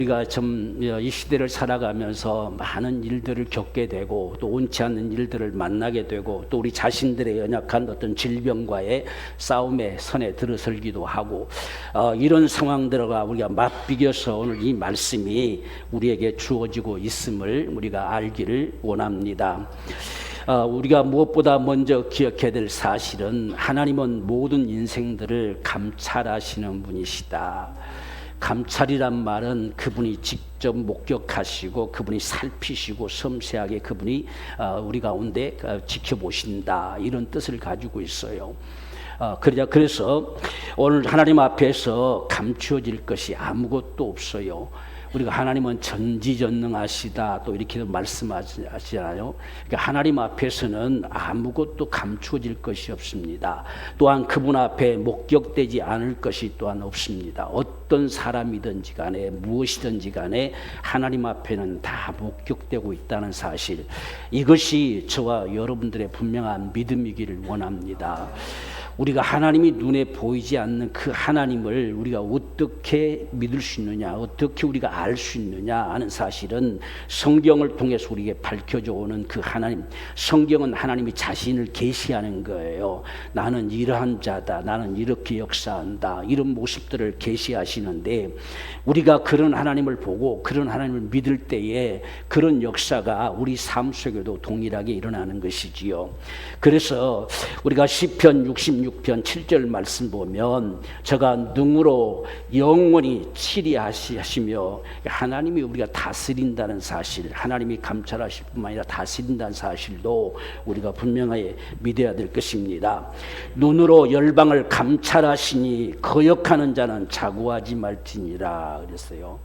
우리가 이 시대를 살아가면서 많은 일들을 겪게 되고 또 옳지 않는 일들을 만나게 되고 또 우리 자신들의 연약한 어떤 질병과의 싸움에 선에 들어설기도 하고 이런 상황들과 우리가 맞비겨서 오늘 이 말씀이 우리에게 주어지고 있음을 우리가 알기를 원합니다. 우리가 무엇보다 먼저 기억해야 될 사실은 하나님은 모든 인생들을 감찰하시는 분이시다. 감찰이란 말은 그분이 직접 목격하시고 그분이 살피시고 섬세하게 그분이 우리 가운데 지켜보신다, 이런 뜻을 가지고 있어요. 그래서 오늘 하나님 앞에서 감추어질 것이 아무것도 없어요. 우리가 하나님은 전지전능하시다 또 이렇게 말씀하시잖아요. 그러니까 하나님 앞에서는 아무것도 감추어질 것이 없습니다. 또한 그분 앞에 목격되지 않을 것이 또한 없습니다. 어떤 사람이든지 간에 무엇이든지 간에 하나님 앞에는 다 목격되고 있다는 사실, 이것이 저와 여러분들의 분명한 믿음이기를 원합니다. 우리가 하나님이 눈에 보이지 않는 그 하나님을 우리가 어떻게 믿을 수 있느냐, 어떻게 우리가 알 수 있느냐 하는 사실은 성경을 통해서 우리에게 밝혀져 오는 그 하나님, 성경은 하나님이 자신을 계시하는 거예요. 나는 이러한 자다, 나는 이렇게 역사한다, 이런 모습들을 계시하시는데 우리가 그런 하나님을 보고 그런 하나님을 믿을 때에 그런 역사가 우리 삶 속에도 동일하게 일어나는 것이지요. 그래서 우리가 시편 66편 7절 말씀 보면 저가 능으로 영원히 치리하시며, 하나님이 우리가 다스린다는 사실, 하나님이 감찰하실 뿐만 아니라 다스린다는 사실도 우리가 분명하게 믿어야 될 것입니다. 눈으로 열방을 감찰하시니 거역하는 자는 자고하지 말지니라 그랬어요.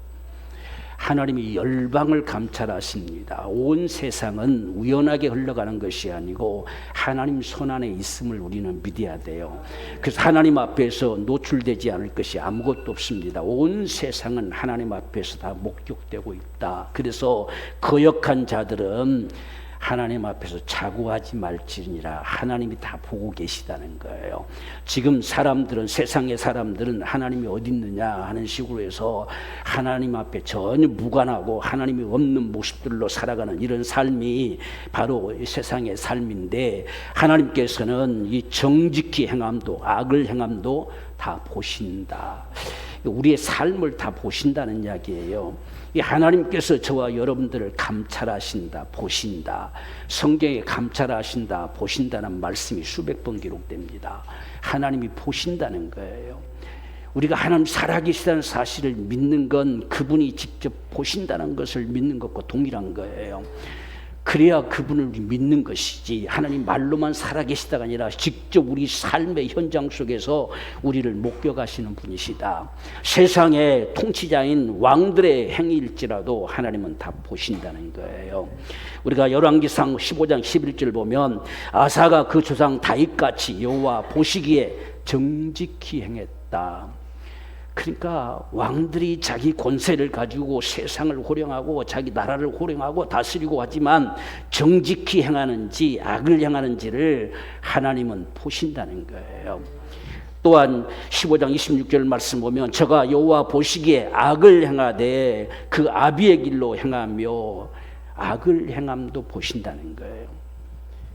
하나님이 열방을 감찰하십니다. 온 세상은 우연하게 흘러가는 것이 아니고 하나님 손안에 있음을 우리는 믿어야 돼요. 그래서 하나님 앞에서 노출되지 않을 것이 아무것도 없습니다. 온 세상은 하나님 앞에서 다 목격되고 있다. 그래서 거역한 자들은 하나님 앞에서 자고하지 말지니라, 하나님이 다 보고 계시다는 거예요. 지금 사람들은, 세상의 사람들은 하나님이 어디 있느냐 하는 식으로 해서 하나님 앞에 전혀 무관하고 하나님이 없는 모습들로 살아가는 이런 삶이 바로 세상의 삶인데, 하나님께서는 이 정직히 행함도 악을 행함도 다 보신다. 우리의 삶을 다 보신다는 이야기예요. 하나님께서 저와 여러분들을 감찰하신다, 보신다. 성경에 감찰하신다, 보신다는 말씀이 수백 번 기록됩니다. 하나님이 보신다는 거예요. 우리가 하나님 살아계시다는 사실을 믿는 건 그분이 직접 보신다는 것을 믿는 것과 동일한 거예요. 그래야 그분을 우리 믿는 것이지, 하나님 말로만 살아계시다가 아니라 직접 우리 삶의 현장 속에서 우리를 목격하시는 분이시다. 세상의 통치자인 왕들의 행위일지라도 하나님은 다 보신다는 거예요. 우리가 열왕기상 15장 11절 보면 아사가 그 조상 다윗같이 여호와 보시기에 정직히 행했다. 그러니까 왕들이 자기 권세를 가지고 세상을 호령하고 자기 나라를 호령하고 다스리고 하지만 정직히 행하는지 악을 행하는지를 하나님은 보신다는 거예요. 또한 15장 26절 말씀 보면 저가 여호와 보시기에 악을 행하되 그 아비의 길로 행하며 악을 행함도 보신다는 거예요.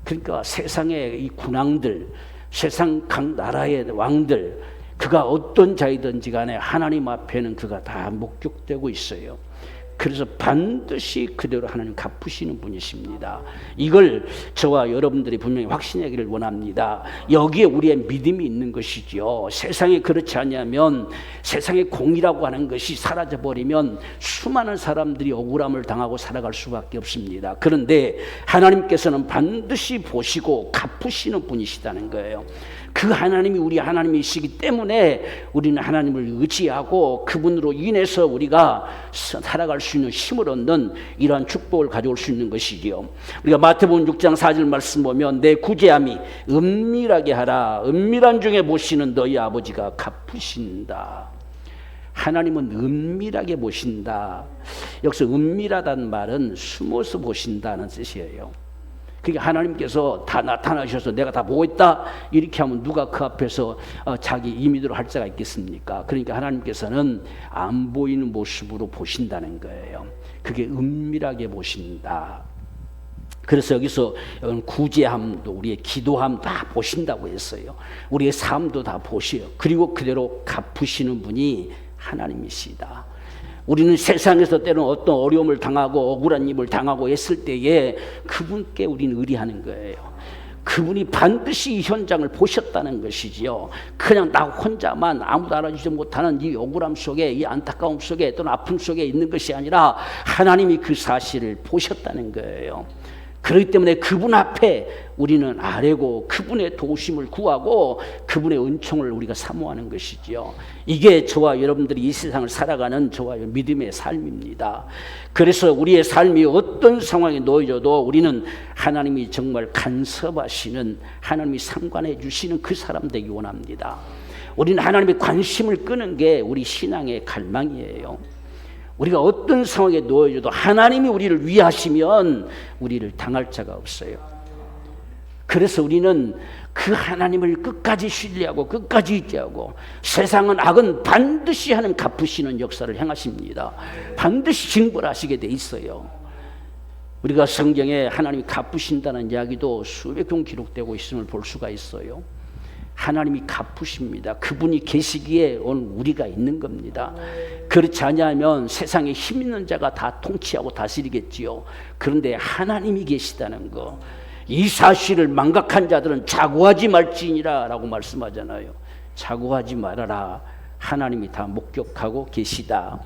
그러니까 세상의 이 군왕들, 세상 각 나라의 왕들, 그가 어떤 자이든지 간에 하나님 앞에는 그가 다 목격되고 있어요. 그래서 반드시 그대로 하나님 갚으시는 분이십니다. 이걸 저와 여러분들이 분명히 확신하기를 원합니다. 여기에 우리의 믿음이 있는 것이죠. 세상에 그렇지 않으면, 세상의 공의라고 하는 것이 사라져버리면 수많은 사람들이 억울함을 당하고 살아갈 수밖에 없습니다. 그런데 하나님께서는 반드시 보시고 갚으시는 분이시다는 거예요. 그 하나님이 우리 하나님이시기 때문에 우리는 하나님을 의지하고 그분으로 인해서 우리가 살아갈 수 있는 힘을 얻는 이러한 축복을 가져올 수 있는 것이지요. 우리가 마태복음 6장 4절 말씀 보면 내 구제함이 은밀하게 하라, 은밀한 중에 보시는 너희 아버지가 갚으신다. 하나님은 은밀하게 보신다. 여기서 은밀하다는 말은 숨어서 보신다는 뜻이에요. 그러니까 하나님께서 다 나타나셔서 내가 다 보고 있다 이렇게 하면 누가 그 앞에서 자기 임의대로 할 자가 있겠습니까? 그러니까 하나님께서는 안 보이는 모습으로 보신다는 거예요. 그게 은밀하게 보신다. 그래서 여기서 구제함도 우리의 기도함 다 보신다고 했어요. 우리의 삶도 다 보셔요. 그리고 그대로 갚으시는 분이 하나님이시다. 우리는 세상에서 때로는 어떤 어려움을 당하고 억울한 일을 당하고 했을 때에 그분께 우리는 의리하는 거예요. 그분이 반드시 이 현장을 보셨다는 것이지요. 그냥 나 혼자만 아무도 알아주지 못하는 이 억울함 속에, 이 안타까움 속에, 또는 아픔 속에 있는 것이 아니라 하나님이 그 사실을 보셨다는 거예요. 그렇기 때문에 그분 앞에 우리는 아뢰고 그분의 도우심을 구하고 그분의 은총을 우리가 사모하는 것이지요. 이게 저와 여러분들이 이 세상을 살아가는 저와 믿음의 삶입니다. 그래서 우리의 삶이 어떤 상황에 놓여져도 우리는 하나님이 정말 간섭하시는, 하나님이 상관해 주시는 그 사람 되기 원합니다. 우리는 하나님의 관심을 끄는 게 우리 신앙의 갈망이에요. 우리가 어떤 상황에 놓여져도 하나님이 우리를 위하시면 우리를 당할 자가 없어요. 그래서 우리는 그 하나님을 끝까지 신뢰하고 끝까지 의지하고, 세상은 악은 반드시 하나님 갚으시는 역사를 행하십니다. 반드시 징벌하시게 돼 있어요. 우리가 성경에 하나님이 갚으신다는 이야기도 수백 번 기록되고 있음을 볼 수가 있어요. 하나님이 갚으십니다. 그분이 계시기에 오늘 우리가 있는 겁니다. 그렇지 않으면 세상에 힘 있는 자가 다 통치하고 다스리겠지요. 그런데 하나님이 계시다는 거, 이 사실을 망각한 자들은 자고하지 말지니라 라고 말씀하잖아요. 자고하지 말아라. 하나님이 다 목격하고 계시다.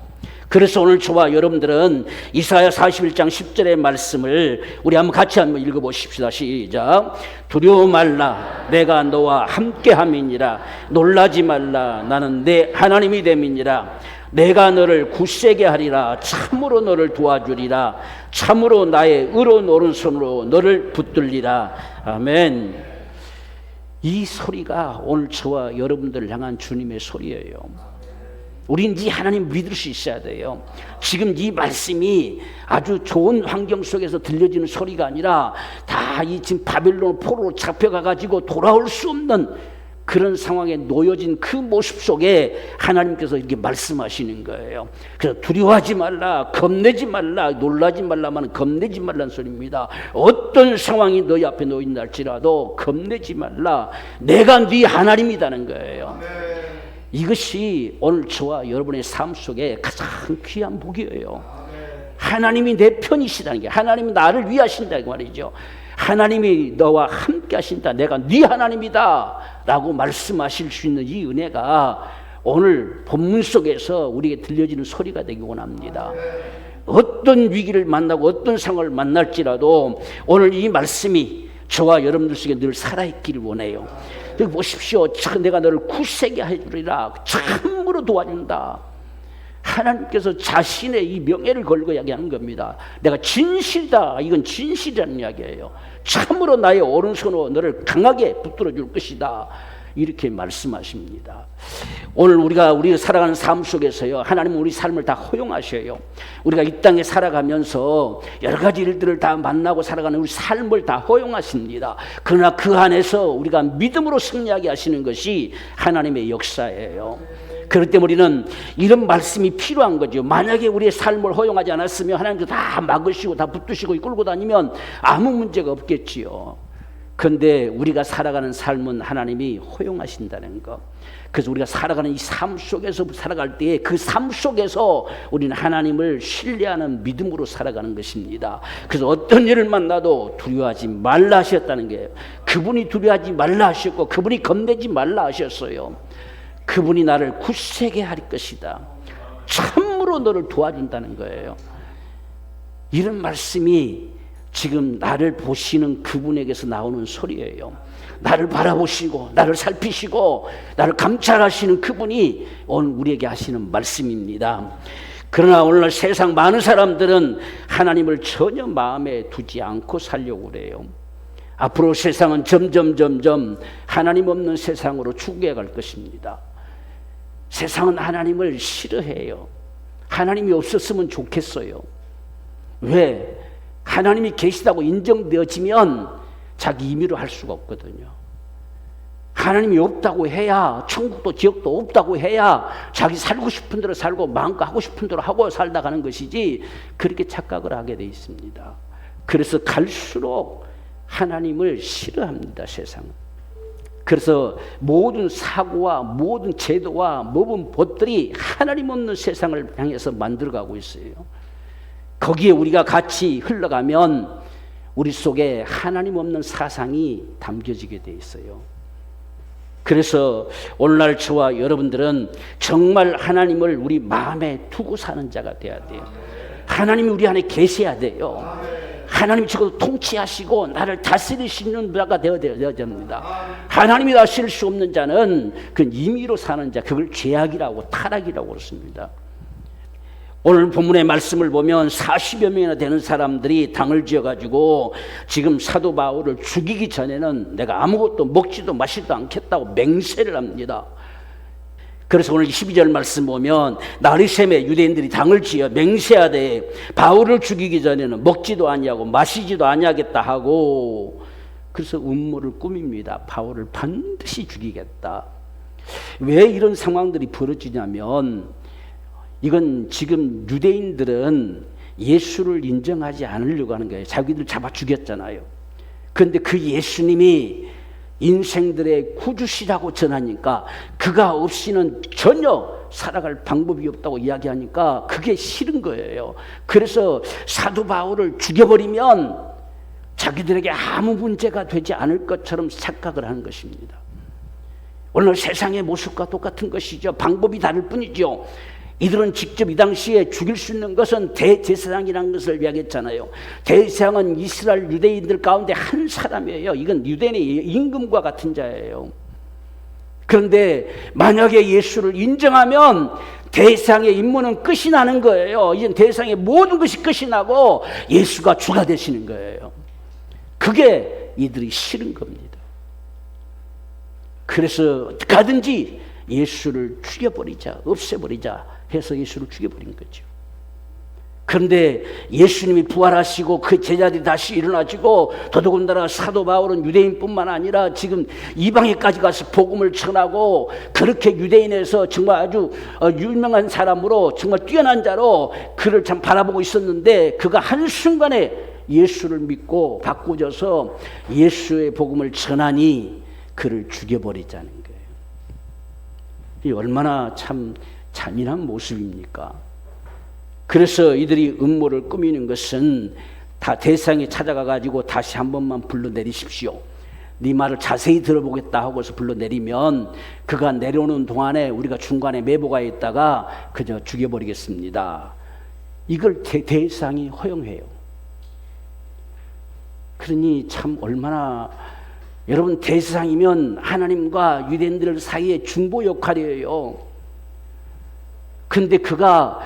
그래서 오늘 저와 여러분들은 이사야 41장 10절의 말씀을 우리 한번 같이 한번 읽어보십시다. 시작. 두려워 말라. 내가 너와 함께함이니라. 놀라지 말라. 나는 내 하나님이 됨이니라. 내가 너를 굳세게 하리라. 참으로 너를 도와주리라. 참으로 나의 의로운 오른손으로 너를 붙들리라. 아멘. 이 소리가 오늘 저와 여러분들을 향한 주님의 소리예요. 우린 이 하나님 믿을 수 있어야 돼요. 지금 이 말씀이 아주 좋은 환경 속에서 들려지는 소리가 아니라 다 이 지금 바벨론 포로로 잡혀가가지고 돌아올 수 없는 그런 상황에 놓여진 그 모습 속에 하나님께서 이렇게 말씀하시는 거예요. 그래서 두려워하지 말라, 겁내지 말라, 놀라지 말라만 겁내지 말라는 소리입니다. 어떤 상황이 너희 앞에 놓인다 할지라도 겁내지 말라. 내가 네 하나님이라는 거예요. 이것이 오늘 저와 여러분의 삶 속에 가장 귀한 복이에요. 하나님이 내 편이시다는 게, 하나님이 나를 위하신다는 말이죠. 하나님이 너와 함께 하신다. 내가 네 하나님이다 라고 말씀하실 수 있는 이 은혜가 오늘 본문 속에서 우리에게 들려지는 소리가 되기 원합니다. 어떤 위기를 만나고 어떤 상황을 만날지라도 오늘 이 말씀이 저와 여러분들 속에 늘 살아있기를 원해요. 여기 보십시오. 내가 너를 굳세게 해주리라. 참으로 도와준다. 하나님께서 자신의 이 명예를 걸고 이야기하는 겁니다. 내가 진실이다. 이건 진실이라는 이야기예요. 참으로 나의 오른손으로 너를 강하게 붙들어 줄 것이다. 이렇게 말씀하십니다. 오늘 우리가 살아가는 삶 속에서요, 하나님은 우리 삶을 다 허용하셔요. 우리가 이 땅에 살아가면서 여러 가지 일들을 다 만나고 살아가는 우리 삶을 다 허용하십니다. 그러나 그 안에서 우리가 믿음으로 승리하게 하시는 것이 하나님의 역사예요. 그렇기 때문에 우리는 이런 말씀이 필요한 거죠. 만약에 우리의 삶을 허용하지 않았으면 하나님께서 다 막으시고 다 붙드시고 끌고 다니면 아무 문제가 없겠지요. 그런데 우리가 살아가는 삶은 하나님이 허용하신다는 것. 그래서 우리가 살아가는 이 삶 속에서 살아갈 때에 그 삶 속에서 우리는 하나님을 신뢰하는 믿음으로 살아가는 것입니다. 그래서 어떤 일을 만나도 두려워하지 말라 하셨다는 게, 그분이 두려워하지 말라 하셨고 그분이 겁내지 말라 하셨어요. 그분이 나를 굳세게 할 것이다. 참으로 너를 도와준다는 거예요. 이런 말씀이 지금 나를 보시는 그분에게서 나오는 소리예요. 나를 바라보시고 나를 살피시고 나를 감찰하시는 그분이 오늘 우리에게 하시는 말씀입니다. 그러나 오늘날 세상 많은 사람들은 하나님을 전혀 마음에 두지 않고 살려고 그래요. 앞으로 세상은 점점 하나님 없는 세상으로 추구해 갈 것입니다. 세상은 하나님을 싫어해요. 하나님이 없었으면 좋겠어요. 왜? 하나님이 계시다고 인정되어지면 자기 임의로 할 수가 없거든요. 하나님이 없다고 해야, 천국도 지옥도 없다고 해야 자기 살고 싶은 대로 살고 마음껏 하고 싶은 대로 하고 살다 가는 것이지, 그렇게 착각을 하게 돼 있습니다. 그래서 갈수록 하나님을 싫어합니다, 세상은. 그래서 모든 사고와 모든 제도와 모든 법들이 하나님 없는 세상을 향해서 만들어가고 있어요. 거기에 우리가 같이 흘러가면 우리 속에 하나님 없는 사상이 담겨지게 돼 있어요. 그래서 오늘날 저와 여러분들은 정말 하나님을 우리 마음에 두고 사는 자가 돼야 돼요. 하나님이 우리 안에 계셔야 돼요. 하나님이 적어도 통치하시고 나를 다스리시는 자가 되어야 됩니다. 하나님이 다스릴 수 없는 자는 그 임의로 사는 자, 그걸 죄악이라고 타락이라고 그렇습니다. 오늘 본문의 말씀을 보면 40여 명이나 되는 사람들이 당을 지어가지고 지금 사도 바울을 죽이기 전에는 내가 아무것도 먹지도 마시지도 않겠다고 맹세를 합니다. 그래서 오늘 12절 말씀 보면 나리샘의 유대인들이 당을 지어 맹세하되 바울을 죽이기 전에는 먹지도 아니하고 마시지도 아니하겠다 하고, 그래서 음모를 꾸밉니다. 바울을 반드시 죽이겠다. 왜 이런 상황들이 벌어지냐면, 이건 지금 유대인들은 예수를 인정하지 않으려고 하는 거예요. 자기들 잡아 죽였잖아요. 그런데 그 예수님이 인생들의 구주시라고 전하니까, 그가 없이는 전혀 살아갈 방법이 없다고 이야기하니까 그게 싫은 거예요. 그래서 사도 바울을 죽여버리면 자기들에게 아무 문제가 되지 않을 것처럼 착각을 하는 것입니다. 오늘 세상의 모습과 똑같은 것이죠. 방법이 다를 뿐이죠. 이들은 직접 이 당시에 죽일 수 있는 것은 대제사장이라는 것을 이야기했잖아요. 대제사장은 이스라엘 유대인들 가운데 한 사람이에요. 이건 유대인의 임금과 같은 자예요. 그런데 만약에 예수를 인정하면 대제사장의 임무는 끝이 나는 거예요. 이제 대제사장의 모든 것이 끝이 나고 예수가 주가 되시는 거예요. 그게 이들이 싫은 겁니다. 그래서 가든지 예수를 죽여버리자, 없애버리자 해서 예수를 죽여버린 거죠. 그런데 예수님이 부활하시고 그 제자들이 다시 일어나시고, 더더군다나 사도 바울은 유대인뿐만 아니라 지금 이방에까지 가서 복음을 전하고, 그렇게 유대인에서 정말 아주 유명한 사람으로, 정말 뛰어난 자로 그를 참 바라보고 있었는데, 그가 한순간에 예수를 믿고 바꾸어져서 예수의 복음을 전하니 그를 죽여버리자는 거예요. 이 얼마나 참 잔인한 모습입니까? 그래서 이들이 음모를 꾸미는 것은 다 대상에 찾아가가지고 다시 한 번만 불러내리십시오. 네 말을 자세히 들어보겠다 하고서 불러내리면 그가 내려오는 동안에 우리가 중간에 매보가 있다가 그저 죽여버리겠습니다. 이걸 대상이 허용해요. 그러니 참 얼마나, 여러분, 대상이면 하나님과 유대인들 사이의 중보 역할이에요. 근데 그가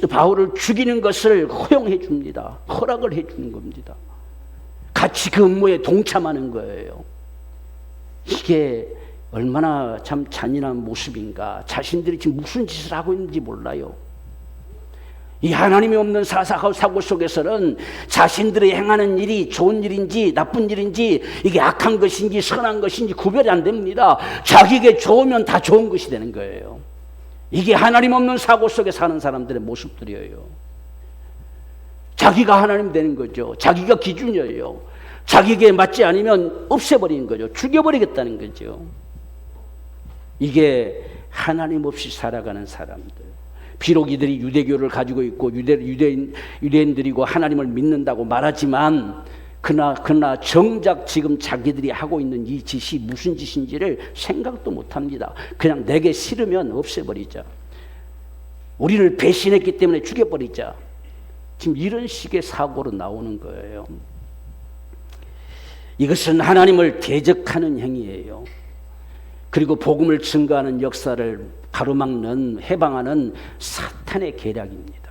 바울을 죽이는 것을 허용해 줍니다. 허락을 해 주는 겁니다. 같이 그 음모에 동참하는 거예요. 이게 얼마나 참 잔인한 모습인가. 자신들이 지금 무슨 짓을 하고 있는지 몰라요. 이 하나님이 없는 사고 속에서는 자신들이 행하는 일이 좋은 일인지 나쁜 일인지, 이게 악한 것인지 선한 것인지 구별이 안 됩니다. 자기에게 좋으면 다 좋은 것이 되는 거예요. 이게 하나님 없는 사고 속에 사는 사람들의 모습들이에요. 자기가 하나님 되는 거죠. 자기가 기준이에요. 자기에게 맞지 않으면 없애버리는 거죠. 죽여버리겠다는 거죠. 이게 하나님 없이 살아가는 사람들. 비록 이들이 유대교를 가지고 있고 유대인들이고 하나님을 믿는다고 말하지만, 그러나 정작 지금 자기들이 하고 있는 이 짓이 무슨 짓인지를 생각도 못합니다. 그냥 내게 싫으면 없애버리자, 우리를 배신했기 때문에 죽여버리자, 지금 이런 식의 사고로 나오는 거예요. 이것은 하나님을 대적하는 행위예요. 그리고 복음을 증거하는 역사를 가로막는, 해방하는 사탄의 계략입니다.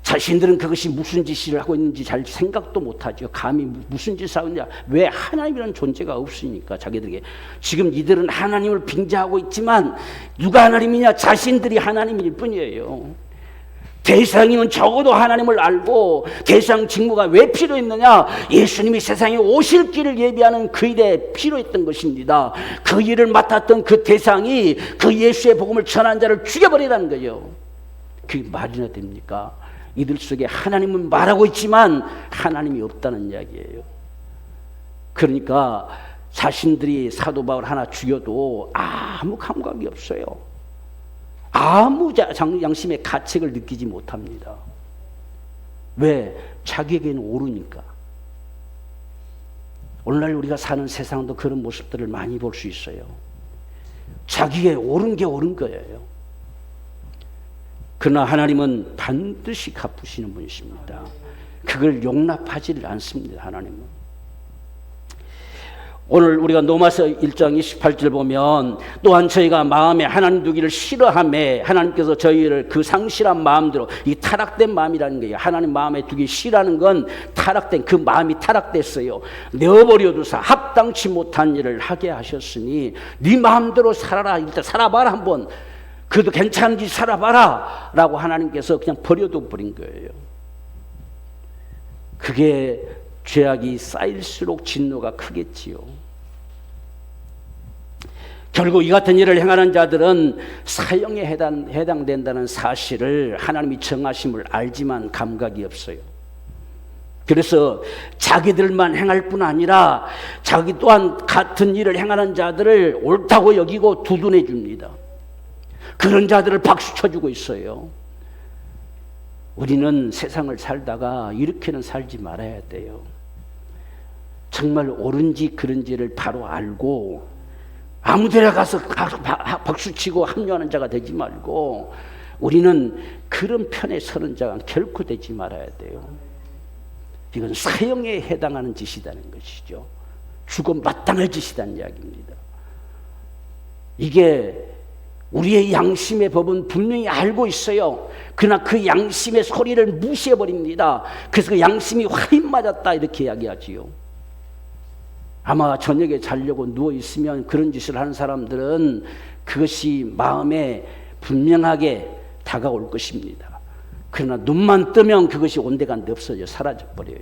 자신들은 그것이 무슨 짓을 하고 있는지 잘 생각도 못하죠. 감히 무슨 짓을 하고 있냐. 왜? 하나님이라는 존재가 없으니까 자기들에게. 지금 이들은 하나님을 빙자하고 있지만 누가 하나님이냐? 자신들이 하나님일 뿐이에요. 대상이면 적어도 하나님을 알고 대상 직무가 왜 필요했느냐? 예수님이 세상에 오실 길을 예비하는 그 일에 필요했던 것입니다. 그 일을 맡았던 그 대상이 그 예수의 복음을 전한 자를 죽여버리라는 거예요. 그게 말이나 됩니까? 이들 속에 하나님은 말하고 있지만 하나님이 없다는 이야기예요. 그러니까 자신들이 사도 바울 하나 죽여도 아무 감각이 없어요. 아무 양심의 가책을 느끼지 못합니다. 왜? 자기에게는 옳으니까. 오늘날 우리가 사는 세상도 그런 모습들을 많이 볼 수 있어요. 자기에 옳은 게 옳은 거예요. 그러나 하나님은 반드시 갚으시는 분이십니다. 그걸 용납하지를 않습니다. 하나님은. 오늘 우리가 로마서 1장 28절 보면 또한 저희가 마음에 하나님 두기를 싫어하며 하나님께서 저희를 그 상실한 마음대로, 이 타락된 마음이라는 거예요. 하나님 마음에 두기 싫어하는 건 타락된, 그 마음이 타락됐어요. 내어버려 두사 합당치 못한 일을 하게 하셨으니 네 마음대로 살아라. 일단 살아봐라 한번. 그래도 괜찮은지 살아봐라 라고 하나님께서 그냥 버려둬 버린 거예요. 그게 죄악이 쌓일수록 진노가 크겠지요. 결국 이 같은 일을 행하는 자들은 사형에 해당된다는 사실을 하나님이 정하심을 알지만 감각이 없어요. 그래서 자기들만 행할 뿐 아니라 자기 또한 같은 일을 행하는 자들을 옳다고 여기고 두둔해 줍니다. 그런 자들을 박수 쳐주고 있어요. 우리는 세상을 살다가 이렇게는 살지 말아야 돼요. 정말 옳은지 그른지를 바로 알고 아무 데나 가서 박수치고 합류하는 자가 되지 말고 우리는 그런 편에 서는 자가 결코 되지 말아야 돼요. 이건 사형에 해당하는 짓이라는 것이죠. 죽어 마땅할 짓이라는 이야기입니다. 이게 우리의 양심의 법은 분명히 알고 있어요. 그러나 그 양심의 소리를 무시해버립니다. 그래서 그 양심이 화인 맞았다 이렇게 이야기하지요. 아마 저녁에 자려고 누워있으면 그런 짓을 하는 사람들은 그것이 마음에 분명하게 다가올 것입니다. 그러나 눈만 뜨면 그것이 온데간데 없어져 사라져버려요.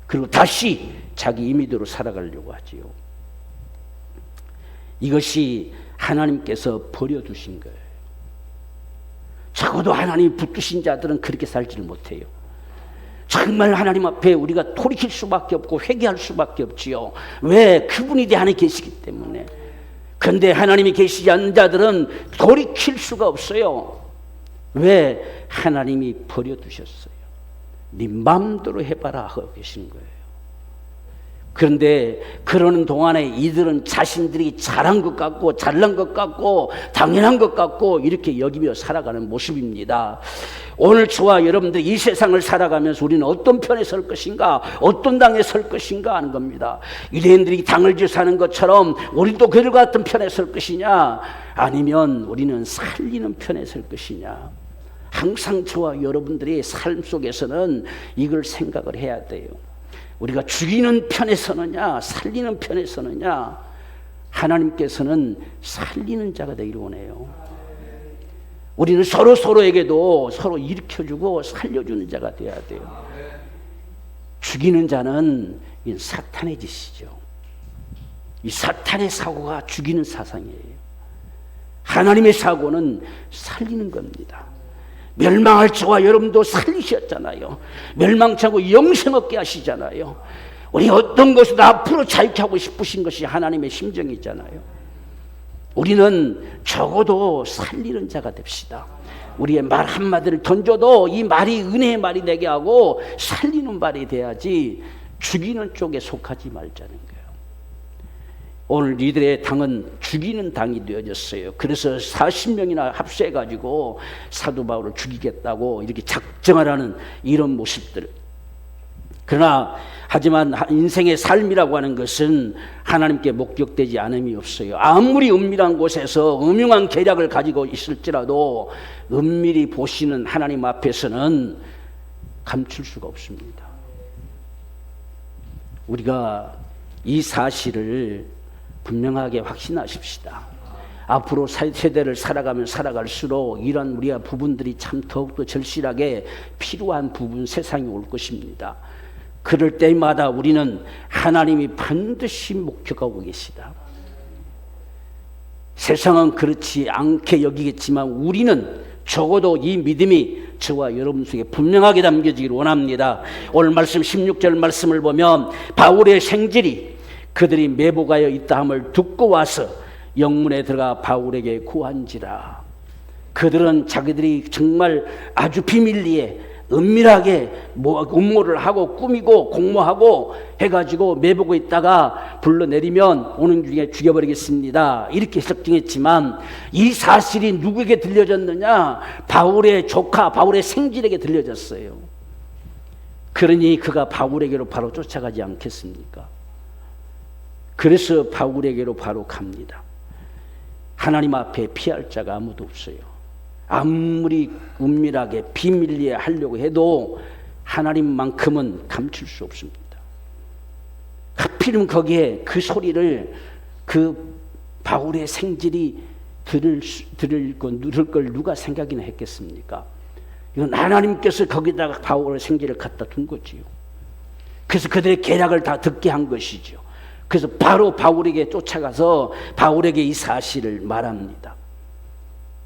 그리고 다시 자기 임의대로 살아가려고 하지요. 이것이 하나님께서 버려두신 거예요. 적어도 하나님이 붙드신 자들은 그렇게 살지를 못해요. 정말 하나님 앞에 우리가 돌이킬 수밖에 없고 회개할 수밖에 없지요. 왜? 그분이 내 안에 계시기 때문에. 그런데 하나님이 계시지 않는 자들은 돌이킬 수가 없어요. 왜? 하나님이 버려두셨어요. 네 마음대로 해봐라 하고 계시는 거예요. 그런데 그러는 동안에 이들은 자신들이 잘한 것 같고 잘난 것 같고 당연한 것 같고 이렇게 여기며 살아가는 모습입니다. 오늘 저와 여러분들 이 세상을 살아가면서 우리는 어떤 편에 설 것인가, 어떤 당에 설 것인가 하는 겁니다. 유대인들이 당을 지어 사는 것처럼 우리도 그들과 같은 편에 설 것이냐, 아니면 우리는 살리는 편에 설 것이냐. 항상 저와 여러분들의 삶 속에서는 이걸 생각을 해야 돼요. 우리가 죽이는 편에 서느냐 살리는 편에 서느냐. 하나님께서는 살리는 자가 되기를 원해요. 우리는 서로에게도 서로 일으켜주고 살려주는 자가 되어야 돼요. 죽이는 자는 사탄의 짓이죠. 이 사탄의 사고가 죽이는 사상이에요. 하나님의 사고는 살리는 겁니다. 멸망할 저와 여러분도 살리셨잖아요. 멸망치 않고 영생 얻게 하시잖아요. 우리 어떤 것을 앞으로 자유케 하고 싶으신 것이 하나님의 심정이잖아요. 우리는 적어도 살리는 자가 됩시다. 우리의 말 한마디를 던져도 이 말이 은혜의 말이 되게 하고 살리는 말이 돼야지 죽이는 쪽에 속하지 말자는 거예요. 오늘 이들의 당은 죽이는 당이 되어졌어요. 그래서 40명이나 합세해가지고 사도 바울을 죽이겠다고 이렇게 작정하라는 이런 모습들. 그러나 하지만 인생의 삶이라고 하는 것은 하나님께 목격되지 않음이 없어요. 아무리 은밀한 곳에서 음흉한 계략을 가지고 있을지라도 은밀히 보시는 하나님 앞에서는 감출 수가 없습니다. 우리가 이 사실을 분명하게 확신하십시다. 앞으로 세대를 살아가면 살아갈수록 이런 우리가 부분들이 참 더욱더 절실하게 필요한 부분 세상이 올 것입니다. 그럴 때마다 우리는 하나님이 반드시 목격하고 계시다. 세상은 그렇지 않게 여기겠지만 우리는 적어도 이 믿음이 저와 여러분 속에 분명하게 담겨지기를 원합니다. 오늘 말씀 16절 말씀을 보면 바울의 생질이 그들이 매복하여 있다함을 듣고 와서 영문에 들어가 바울에게 구한지라. 그들은 자기들이 정말 아주 비밀리에 은밀하게 음모를 하고 꾸미고 공모하고 해가지고 매보고 있다가 불러내리면 오는 중에 죽여버리겠습니다. 이렇게 설정했지만 이 사실이 누구에게 들려졌느냐? 바울의 조카, 바울의 생질에게 들려졌어요. 그러니 그가 바울에게로 바로 쫓아가지 않겠습니까? 그래서 바울에게로 바로 갑니다. 하나님 앞에 피할 자가 아무도 없어요. 아무리 은밀하게 비밀리에 하려고 해도 하나님만큼은 감출 수 없습니다. 하필이면 거기에 그 소리를 그 바울의 생질이 들을 걸 누가 생각이나 했겠습니까? 이건 하나님께서 거기다가 바울의 생질을 갖다 둔 거지요. 그래서 그들의 계략을 다 듣게 한 것이죠. 그래서 바로 바울에게 쫓아가서 바울에게 이 사실을 말합니다.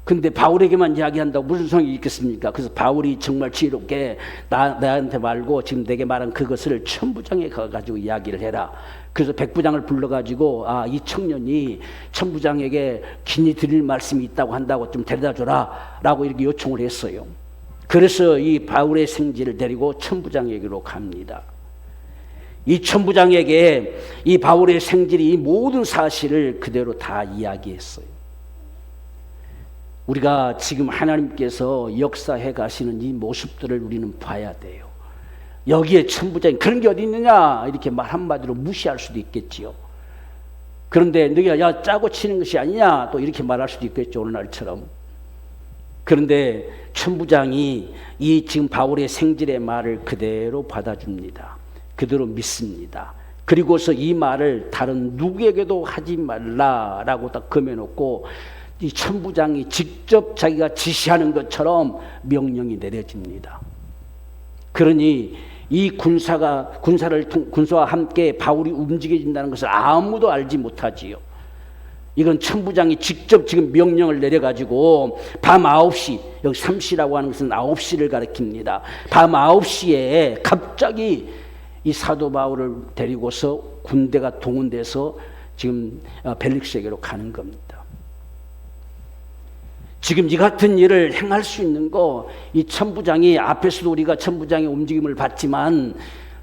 근데 바울에게만 이야기한다고 무슨 소용이 있겠습니까? 그래서 바울이 정말 지혜롭게 나한테 말고 지금 내게 말한 그것을 천부장에 가가지고 이야기를 해라. 그래서 백부장을 불러가지고 이 청년이 천부장에게 긴히 드릴 말씀이 있다고 한다고 좀 데려다 줘라 라고 이렇게 요청을 했어요. 그래서 이 바울의 생질을 데리고 천부장에게로 갑니다. 이 천부장에게 이 바울의 생질이 이 모든 사실을 그대로 다 이야기했어요. 우리가 지금 하나님께서 역사해 가시는 이 모습들을 우리는 봐야 돼요. 여기에 천부장이 그런 게 어디 있느냐 이렇게 말 한마디로 무시할 수도 있겠지요. 그런데 너희가 짜고 치는 것이 아니냐 또 이렇게 말할 수도 있겠죠, 오늘날처럼. 그런데 천부장이 이 지금 바울의 생질의 말을 그대로 받아줍니다. 그대로 믿습니다. 그리고서 이 말을 다른 누구에게도 하지 말라라고 딱 금해놓고 이 천부장이 직접 자기가 지시하는 것처럼 명령이 내려집니다. 그러니 이 군사와 함께 바울이 움직여진다는 것을 아무도 알지 못하지요. 이건 천부장이 직접 지금 명령을 내려가지고 밤 9시, 여기 3시라고 하는 것은 9시를 가리킵니다. 밤 9시에 갑자기 이 사도 바울을 데리고서 군대가 동원돼서 지금 벨릭스에게로 가는 겁니다. 지금 이 같은 일을 행할 수 있는 거, 이 천부장이 앞에서도 우리가 천부장의 움직임을 봤지만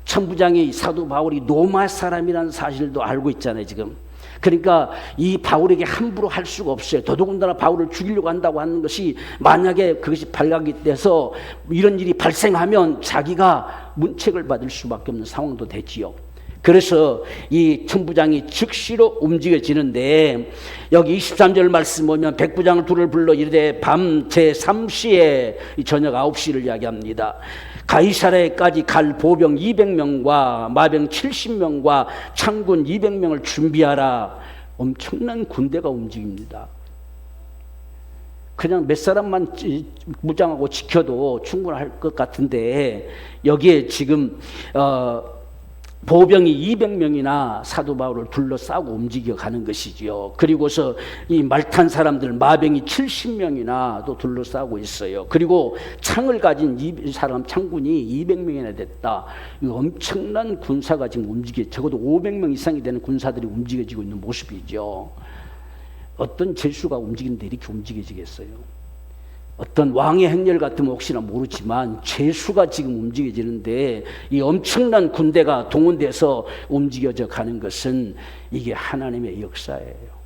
천부장이 사도 바울이 로마 사람이라는 사실도 알고 있잖아요, 지금. 그러니까 이 바울에게 함부로 할 수가 없어요. 더더군다나 바울을 죽이려고 한다고 하는 것이 만약에 그것이 발각이 돼서 이런 일이 발생하면 자기가 문책을 받을 수밖에 없는 상황도 되지요. 그래서 이 천부장이 즉시로 움직여지는데 여기 23절 말씀 보면 백부장을 둘을 불러 이르되 밤 제3시에 저녁 9시를 이야기합니다. 가이사랴에까지 갈 보병 200명과 마병 70명과 창군 200명을 준비하라. 엄청난 군대가 움직입니다. 그냥 몇 사람만 무장하고 지켜도 충분할 것 같은데 여기에 지금 보병이 200명이나 사도 바울을 둘러싸고 움직여가는 것이지요. 그리고서 이 말탄 사람들 마병이 70명이나 또 둘러싸고 있어요. 그리고 창을 가진 사람 창군이 200명이나 됐다. 이 엄청난 군사가 지금 적어도 500명 이상이 되는 군사들이 움직여지고 있는 모습이죠. 어떤 죄수가 움직이는데 이렇게 움직여지겠어요? 어떤 왕의 행렬 같으면 혹시나 모르지만 죄수가 지금 움직여지는데 이 엄청난 군대가 동원돼서 움직여져 가는 것은 이게 하나님의 역사예요.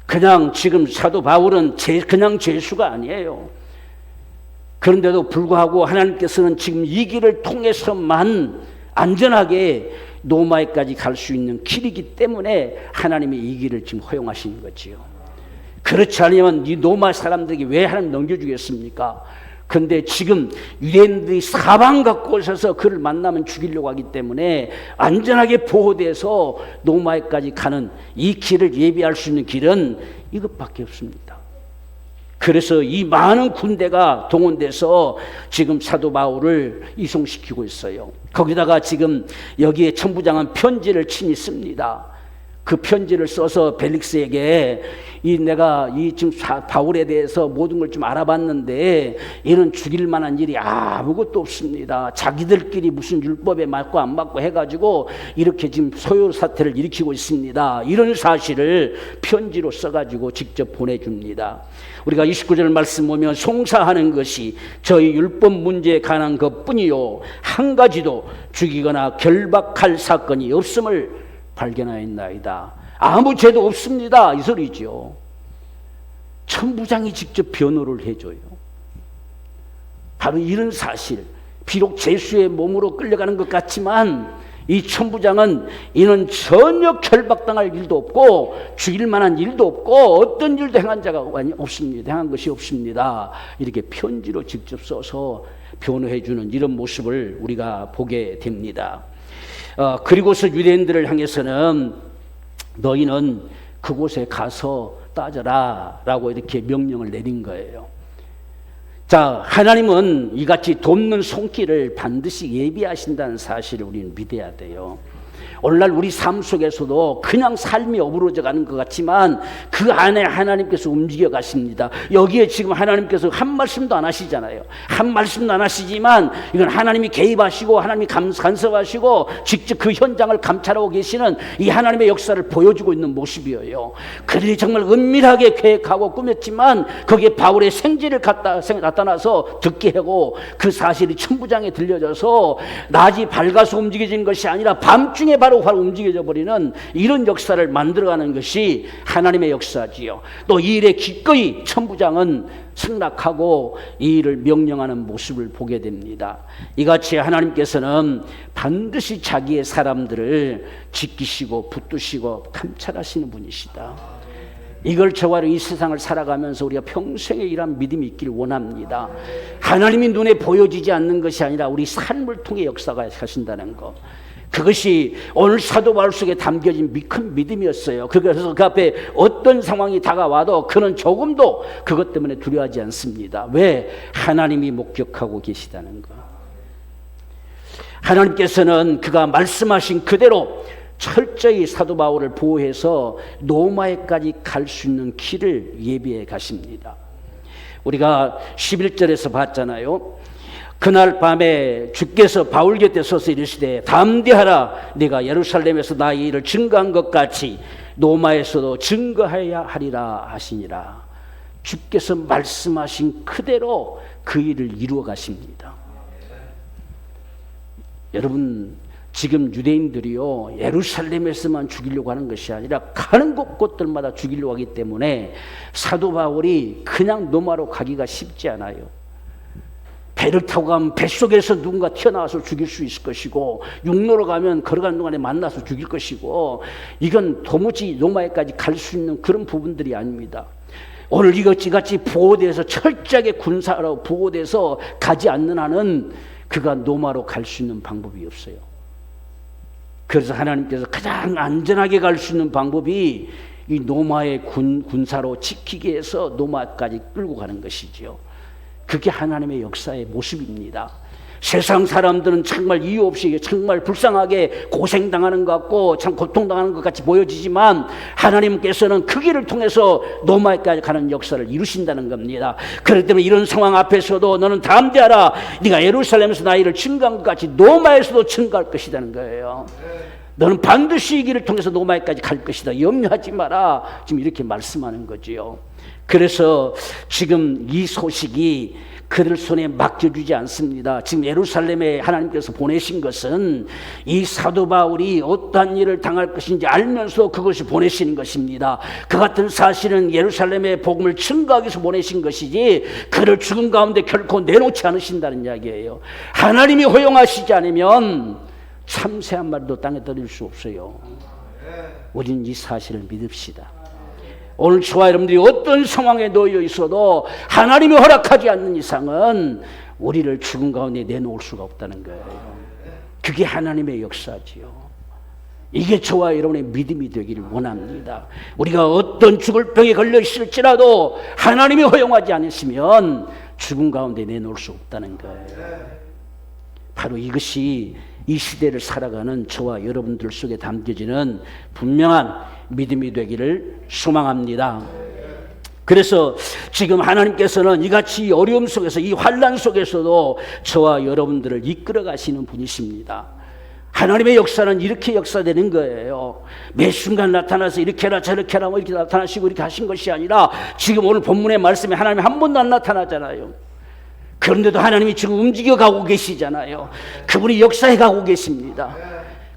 그냥 지금 사도 바울은 그냥 죄수가 아니에요. 그런데도 불구하고 하나님께서는 지금 이 길을 통해서만 안전하게 로마에까지 갈 수 있는 길이기 때문에 하나님이 이 길을 지금 허용하시는 거지요. 그렇지 않으면 이 로마 사람들에게 왜 하나님 넘겨주겠습니까? 그런데 지금 유대인들이 사방 갖고 오셔서 그를 만나면 죽이려고 하기 때문에 안전하게 보호돼서 로마에까지 가는 이 길을 예비할 수 있는 길은 이것밖에 없습니다. 그래서 이 많은 군대가 동원돼서 지금 사도 바울을 이송시키고 있어요. 거기다가 지금 여기에 천부장은 편지를 친히 씁니다. 그 편지를 써서 벨릭스에게 내가 지금 바울에 대해서 모든 걸 좀 알아봤는데 이는 죽일 만한 일이 아무것도 없습니다. 자기들끼리 무슨 율법에 맞고 안 맞고 해가지고 이렇게 지금 소요 사태를 일으키고 있습니다. 이런 사실을 편지로 써가지고 직접 보내줍니다. 우리가 29절 말씀 보면 송사하는 것이 저희 율법 문제에 관한 것뿐이요 한 가지도 죽이거나 결박할 사건이 없음을 발견하였나이다. 아무 죄도 없습니다. 이 소리죠. 천부장이 직접 변호를 해줘요. 바로 이런 사실, 비록 죄수의 몸으로 끌려가는 것 같지만 이 천부장은 이는 전혀 결박당할 일도 없고 죽일 만한 일도 없고 어떤 일도 행한 자가 없습니다. 행한 것이 없습니다. 이렇게 편지로 직접 써서 변호해주는 이런 모습을 우리가 보게 됩니다. 그리고서 유대인들을 향해서는 너희는 그곳에 가서 따져라 라고 이렇게 명령을 내린 거예요. 자, 하나님은 이같이 돕는 손길을 반드시 예비하신다는 사실을 우리는 믿어야 돼요. 오늘날 우리 삶 속에서도 그냥 삶이 어우러져 가는 것 같지만 그 안에 하나님께서 움직여 가십니다. 여기에 지금 하나님께서 한 말씀도 안 하시잖아요. 한 말씀도 안 하시지만 이건 하나님이 개입하시고 하나님이 간섭하시고 직접 그 현장을 감찰하고 계시는 이 하나님의 역사를 보여주고 있는 모습이에요. 그들이 정말 은밀하게 계획하고 꾸몄지만 거기에 바울의 생지를 나타나서 듣게 하고 그 사실이 천부장에 들려져서 낮이 밝아서 움직여진 것이 아니라 밤중에 바로 움직여져 버리는 이런 역사를 만들어가는 것이 하나님의 역사지요. 또 이 일에 기꺼이 천부장은 승낙하고 이 일을 명령하는 모습을 보게 됩니다. 이같이 하나님께서는 반드시 자기의 사람들을 지키시고 붙드시고 감찰하시는 분이시다. 이걸 저와 이 세상을 살아가면서 우리가 평생에 이런 믿음이 있기를 원합니다. 하나님이 눈에 보여지지 않는 것이 아니라 우리 삶을 통해 역사가 하신다는 것, 그것이 오늘 사도 바울 속에 담겨진 큰 믿음이었어요. 그래서 그 앞에 어떤 상황이 다가와도 그는 조금도 그것 때문에 두려워하지 않습니다. 왜? 하나님이 목격하고 계시다는 것. 하나님께서는 그가 말씀하신 그대로 철저히 사도 바울을 보호해서 로마에까지 갈 수 있는 길을 예비해 가십니다. 우리가 11절에서 봤잖아요. 그날 밤에 주께서 바울 곁에 서서 이르시되 담대하라, 네가 예루살렘에서 나의 일을 증거한 것 같이 로마에서도 증거해야 하리라 하시니라. 주께서 말씀하신 그대로 그 일을 이루어 가십니다. 여러분, 지금 유대인들이요 예루살렘에서만 죽이려고 하는 것이 아니라 가는 곳곳들마다 죽이려고 하기 때문에 사도 바울이 그냥 로마로 가기가 쉽지 않아요. 배를 타고 가면 뱃속에서 누군가 튀어나와서 죽일 수 있을 것이고, 육로로 가면 걸어가는 동안에 만나서 죽일 것이고, 이건 도무지 로마에까지 갈 수 있는 그런 부분들이 아닙니다. 오늘 이같이 보호돼서 철저하게 군사로 보호돼서 가지 않는 한은 그가 로마로 갈 수 있는 방법이 없어요. 그래서 하나님께서 가장 안전하게 갈 수 있는 방법이 이 로마의 군사로 지키기 위해서 로마까지 끌고 가는 것이지요. 그게 하나님의 역사의 모습입니다. 세상 사람들은 정말 이유 없이 정말 불쌍하게 고생당하는 것 같고 참 고통당하는 것 같이 보여지지만 하나님께서는 그 길을 통해서 로마에까지 가는 역사를 이루신다는 겁니다. 그렇기 때문에 이런 상황 앞에서도 너는 담대하라, 네가 예루살렘에서 나의 일을 증거한 것 같이 로마에서도 증거할 것이라는 거예요. 너는 반드시 이 길을 통해서 로마에까지 갈 것이다, 염려하지 마라, 지금 이렇게 말씀하는 거지요. 그래서 지금 이 소식이 그들 손에 맡겨주지 않습니다. 지금 예루살렘에 하나님께서 보내신 것은 이 사도 바울이 어떠한 일을 당할 것인지 알면서 그것이 보내시는 것입니다. 그 같은 사실은 예루살렘의 복음을 증거하기 위해서 보내신 것이지 그를 죽은 가운데 결코 내놓지 않으신다는 이야기예요. 하나님이 허용하시지 않으면 참새 한 마리도 땅에 떨어질 수 없어요. 우리는 이 사실을 믿읍시다. 오늘 저와 여러분들이 어떤 상황에 놓여 있어도 하나님이 허락하지 않는 이상은 우리를 죽은 가운데 내놓을 수가 없다는 거예요. 그게 하나님의 역사지요. 이게 저와 여러분의 믿음이 되기를 원합니다. 우리가 어떤 죽을 병에 걸려 있을지라도 하나님이 허용하지 않으시면 죽음 가운데 내놓을 수 없다는 거예요. 바로 이것이 이 시대를 살아가는 저와 여러분들 속에 담겨지는 분명한 믿음이 되기를 소망합니다. 그래서 지금 하나님께서는 이같이 어려움 속에서, 이 환난 속에서도 저와 여러분들을 이끌어 가시는 분이십니다. 하나님의 역사는 이렇게 역사되는 거예요. 매 순간 나타나서 이렇게 해라 저렇게 해라 이렇게 나타나시고 이렇게 하신 것이 아니라, 지금 오늘 본문의 말씀에 하나님이 한 번도 안 나타나잖아요. 그런데도 하나님이 지금 움직여 가고 계시잖아요. 그분이 역사해 가고 계십니다.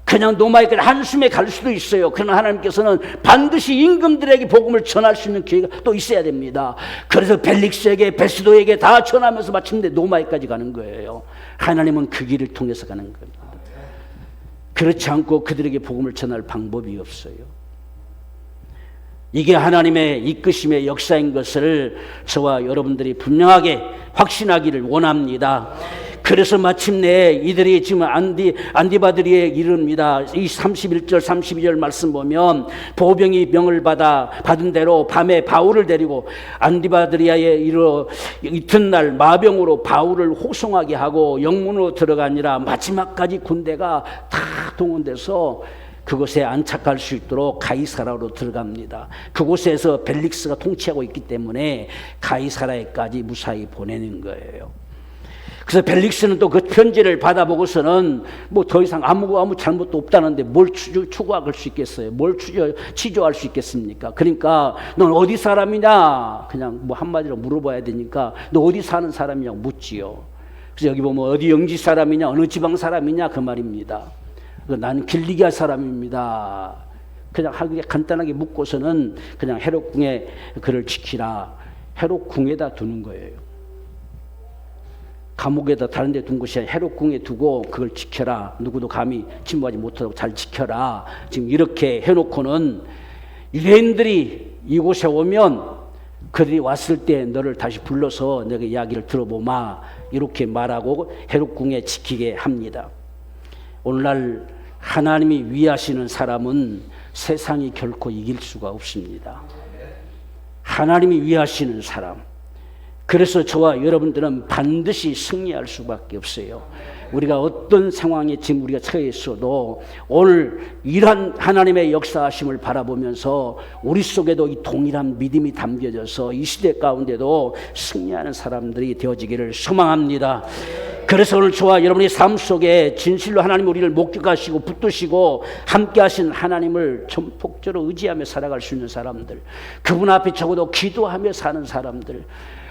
그냥 노마에게 한숨에 갈 수도 있어요. 그러나 하나님께서는 반드시 임금들에게 복음을 전할 수 있는 기회가 또 있어야 됩니다. 그래서 벨릭스에게, 베스도에게 다 전하면서 마침내 노마에까지 가는 거예요. 하나님은 그 길을 통해서 가는 겁니다. 그렇지 않고 그들에게 복음을 전할 방법이 없어요. 이게 하나님의 이끄심의 역사인 것을 저와 여러분들이 분명하게 확신하기를 원합니다. 그래서 마침내 이들이 지금 안디바드리에 이릅니다. 이 31절 32절 말씀 보면, 보병이 명을 받은 대로 밤에 바울을 데리고 안디바드리아에 이르러 이튿날 마병으로 바울을 호송하게 하고 영문으로 들어가니라. 마지막까지 군대가 다 동원돼서 그곳에 안착할 수 있도록 가이사라로 들어갑니다. 그곳에서 벨릭스가 통치하고 있기 때문에 가이사라에까지 무사히 보내는 거예요. 그래서 벨릭스는 또 그 편지를 받아보고서는 뭐 더 이상 아무 잘못도 없다는데 뭘 추구할 수 있겠어요? 뭘 치조할 수 있겠습니까? 그러니까 넌 어디 사람이냐? 그냥 뭐 한마디로 물어봐야 되니까 너 어디 사는 사람이냐고 묻지요. 그래서 여기 보면 어디 영지 사람이냐, 어느 지방 사람이냐 그 말입니다. 나는 길리기아 사람입니다. 그냥 간단하게 묻고서는 그냥 헤롯궁에 그를 지키라. 헤롯궁에다 두는 거예요. 감옥에다 다른 데 둔 것이 아니라 헤롯궁에 두고 그걸 지켜라. 누구도 감히 침범하지 못하도록 잘 지켜라. 지금 이렇게 해놓고는 유대인들이 이곳에 오면 그들이 왔을 때 너를 다시 불러서 내가 이야기를 들어보마. 이렇게 말하고 헤롯궁에 지키게 합니다. 오늘날 하나님이 위하시는 사람은 세상이 결코 이길 수가 없습니다. 하나님이 위하시는 사람. 그래서 저와 여러분들은 반드시 승리할 수밖에 없어요. 우리가 어떤 상황에 지금 우리가 처해 있어도 오늘 이러한 하나님의 역사하심을 바라보면서 우리 속에도 이 동일한 믿음이 담겨져서 이 시대 가운데도 승리하는 사람들이 되어지기를 소망합니다. 그래서 오늘 저와 여러분의 삶 속에 진실로 하나님 우리를 목격하시고 붙드시고 함께 하신 하나님을 전폭적으로 의지하며 살아갈 수 있는 사람들, 그분 앞에 적어도 기도하며 사는 사람들,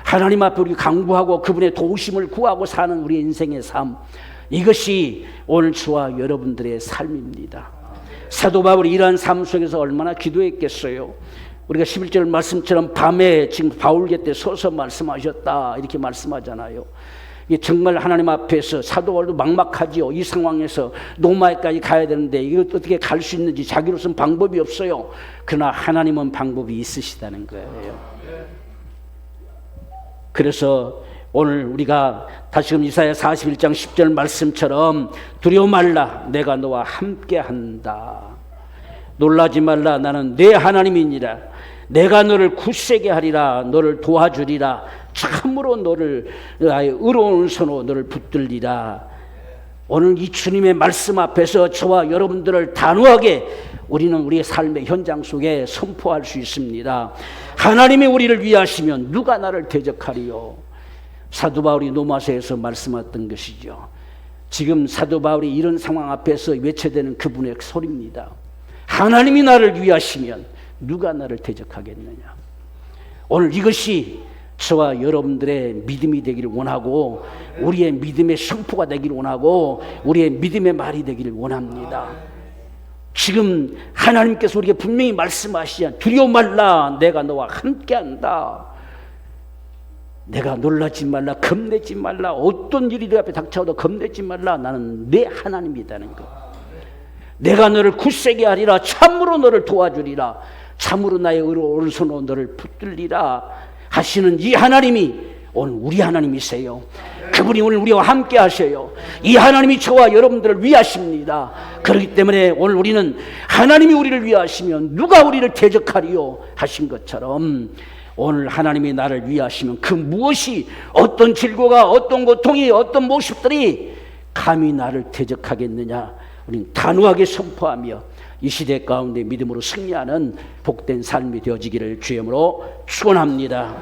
하나님 앞에 우리 강구하고 그분의 도우심을 구하고 사는 우리 인생의 삶, 이것이 오늘 저와 여러분들의 삶입니다. 사도 바울이 이러한 삶 속에서 얼마나 기도했겠어요. 우리가 11절 말씀처럼 밤에 지금 바울 곁에 서서 말씀하셨다 이렇게 말씀하잖아요. 이게 정말 하나님 앞에서 사도 바울도 막막하지요. 이 상황에서 노마에까지 가야 되는데 이거 어떻게 갈 수 있는지 자기로서는 방법이 없어요. 그러나 하나님은 방법이 있으시다는 거예요. 그래서 오늘 우리가 다시금 이사야 41장 10절 말씀처럼 두려워 말라 내가 너와 함께한다. 놀라지 말라 나는 내 하나님이니라. 내가 너를 굳세게 하리라. 너를 도와주리라. 참으로 너를 나의 의로운 손으로 너를 붙들리라. 오늘 이 주님의 말씀 앞에서 저와 여러분들을 단호하게 우리는 우리의 삶의 현장 속에 선포할 수 있습니다. 하나님이 우리를 위하시면 누가 나를 대적하리요. 사도 바울이 로마서에서 말씀했던 것이죠. 지금 사도 바울이 이런 상황 앞에서 외쳐대는 그분의 소리입니다. 하나님이 나를 위하시면 누가 나를 대적하겠느냐. 오늘 이것이 저와 여러분들의 믿음이 되기를 원하고 우리의 믿음의 선포가 되기를 원하고 우리의 믿음의 말이 되기를 원합니다. 지금 하나님께서 우리에게 분명히 말씀하시지 두려워 말라 내가 너와 함께한다. 내가 놀라지 말라 겁내지 말라 어떤 일이 내 앞에 닥쳐도 겁내지 말라 나는 내 하나님이라는 것. 내가 너를 굳세게 하리라. 참으로 너를 도와주리라. 참으로 나의 오른손으로 너를 붙들리라 하시는 이 하나님이 오늘 우리 하나님이세요. 그 그분이 오늘 우리와 함께 하셔요. 이 하나님이 저와 여러분들을 위하십니다. 그렇기 때문에 오늘 우리는 하나님이 우리를 위하시면 누가 우리를 대적하리요 하신 것처럼 오늘 하나님이 나를 위하시면 그 무엇이, 어떤 질고가, 어떤 고통이, 어떤 모습들이 감히 나를 대적하겠느냐. 우리는 단호하게 선포하며 이 시대 가운데 믿음으로 승리하는 복된 삶이 되어지기를 주의 이름으로 축원합니다.